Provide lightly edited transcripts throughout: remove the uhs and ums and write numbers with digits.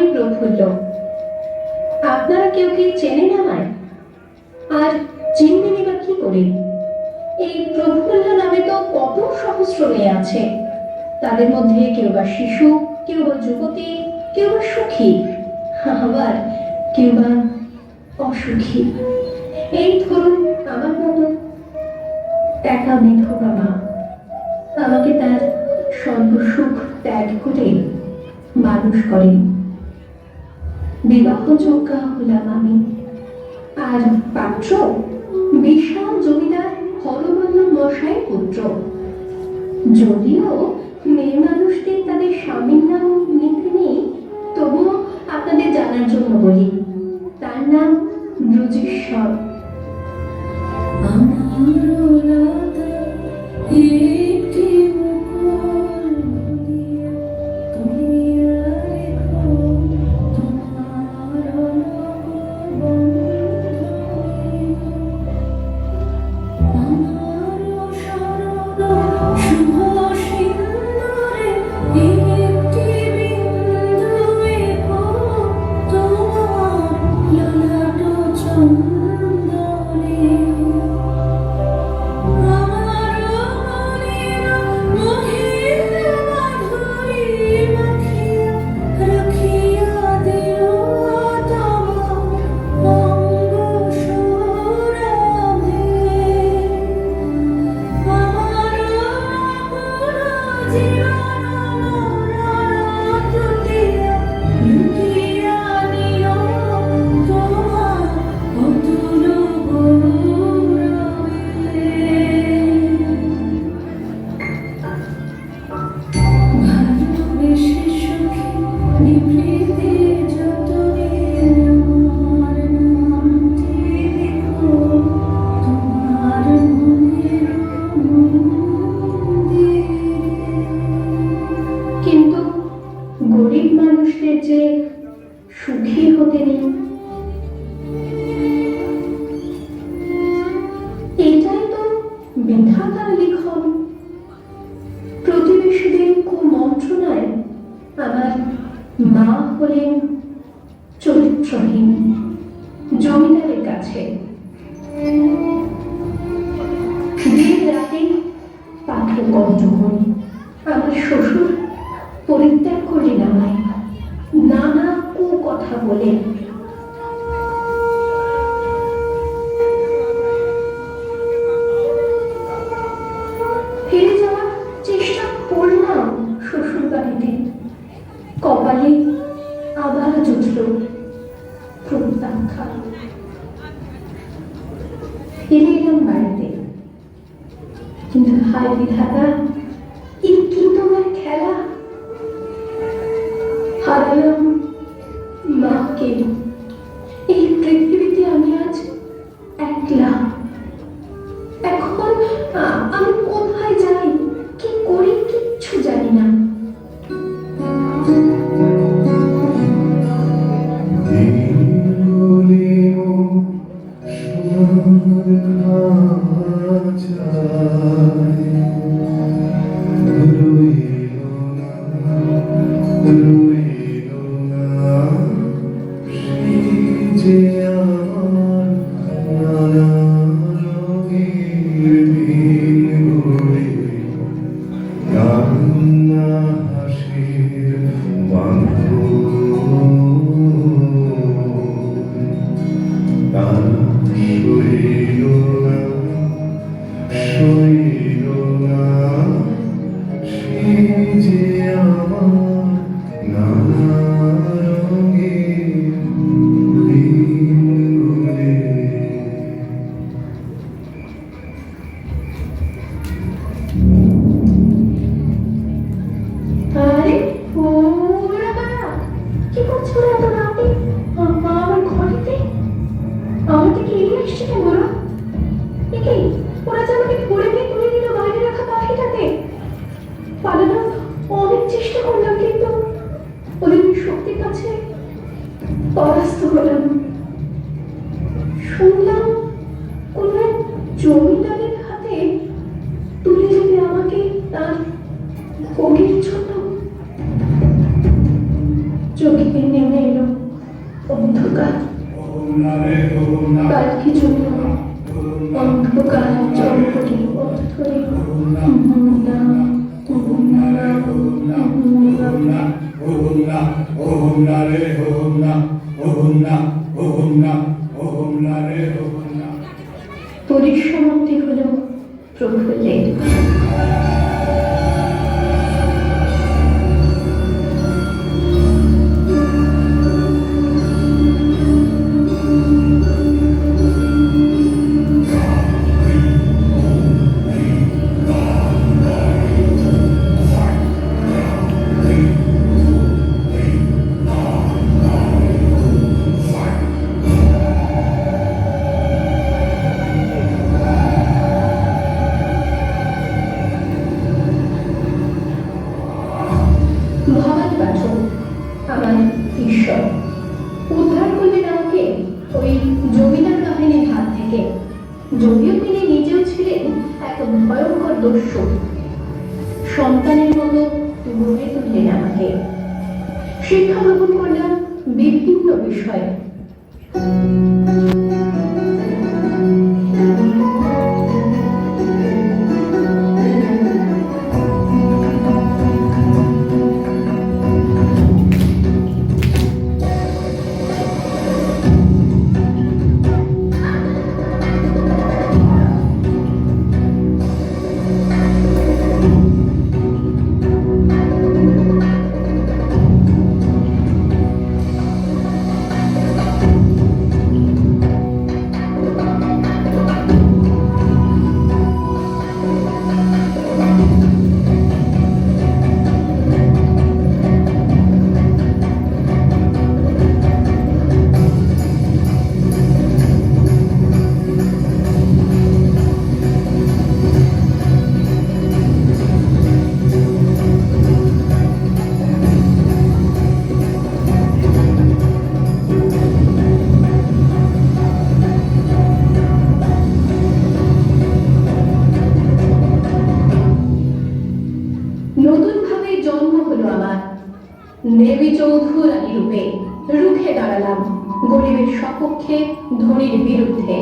আমি প্রফুল্ল। আপনারা কেউ কি চেনেন আমায়? আর চিনবেনই বা কি করে? এই প্রফুল্ল নামে তো কত সহস্র মেয়ে আছে। তাদের মধ্যে কেউ বা শিশু, কেউ বা যুবতী, কেউ বা সুখী, আবার কেউ বা অসুখী। এই ধরুন আমার মতো একা বিধবা মা। আমাকে তার সর্বসুখ ত্যাগ করে মানুষ করেন। বিবাহযোগ্যা হলাম আমি। আর পাত্র বিশাল জমিদার হরবল্ল মশাইয়ের পুত্র। যদিও মেয়ে মানুষদের তাদের স্বামীর নাম নিতে নেই, তবুও আপনাদের জানার জন্য বলি, তার নাম ব্রজেশ্বর। কিন্তু গরিব মানুষদের যে সুখী হতে নেই, এটাই তো বিধাতার লিখন। প্রতিবেশীদের কুমন্ত্রণায় আমার মা হলেন চরিত্রহীন জমিদারের কাছে। দিন রাতে পাত্র কণ্ঠ করি। আমার শ্বশুর পরিত্যাগ করলেন আমায় নানা কথা বলে। ফিরে যাওয়ার চেষ্টা করলাম শ্বশুর বাড়িতে, কপালে আবার জুটল প্রত্যাখ্যান। ফিরে এলাম বাড়িতে, কিন্তু হায় বিধাতা, কি তোমার খেলা! হারালাম মাকে। এই পৃথিবীতে আমি আজ একলা। এখন আমি কোথায় যাই, কি করি, কিচ্ছু জানি না। পরাস্ত হলাম। শুনলাম কোন এক জমিদারের হাতে তুলে দেবে আমাকে তার ভোগের জন্য। চোখে নেমে ওম না, ওম না, ওম না রে, ওম না, ওম না, ওম না, ওম না রে, ওম না। পরিসমাপ্তি হলো প্রফুল্লের। ভবানী পাঠক আমার ঈশ্বর, উদ্ধার করলেন আমাকে ওই জমিদার বাহিনীর হাত থেকে। যদিও তিনি নিজেও ছিলেন এক ভয়ঙ্কর দস্যু, সন্তানের মতো গড়ে তুললেন আমাকে। শিক্ষা গ্রহণ করলাম বিভিন্ন বিষয়ে। নতুন ভাবে জন্ম হলো আমার। দেবী চৌধুরানী রূপে রুখে দাঁড়ালাম গরিবের সপক্ষে, ধনীর বিরুদ্ধে।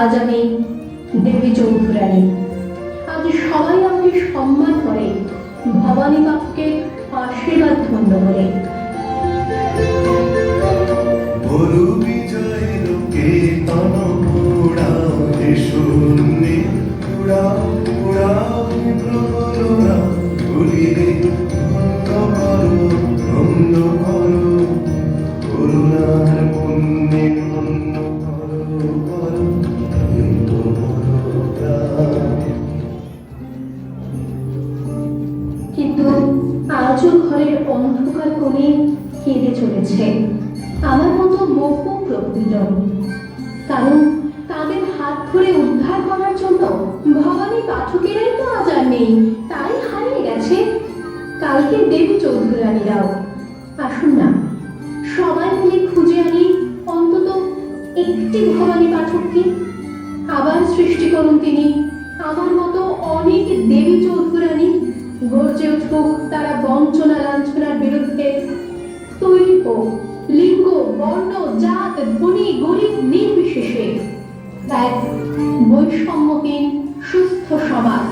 আজ আমি দেবী চৌধুরানী। আজ সবাই আমাকে সম্মান করে, ভবানী বাপুকে আশীর্বাদ ধন্য করে। বরু বিজয় লোকে তন উড়াও হে শূন্যে, উড়াও উড়াও হে প্রবলরা, ভুলিলে ধন্য করো, করুণার পুণ্যে ধন্য করো, করো হে তোমার প্রাণ। কিন্তু আজও ঘরের অন্ধকার কোণে কেঁদে চলেছে আমার মতো বহু প্রফুল্ল। কারণ তাদের হাত ধরে উদ্ধার করার জন্য ভবানী পাঠকেরাই তো আজ আর নেই, তাই হারিয়ে গেছে কালকে দেবী চৌধুরানীরাও। আসুন না, সবাই মিলে খুঁজে আনি অন্তত একটি ভবানী পাঠককে। আবার সৃষ্টি করুন তিনি আমার মতো অনেক দেবী চৌধুরানী। গর্জে উঠুক তারা বঞ্চনা লাঞ্ছনার বিরুদ্ধে। তৈরি হোক লিঙ্গ, বর্ণ, জাত, ধনী গরিব নির্বিশেষে এক বৈষম্যহীন সুস্থ সমাজ।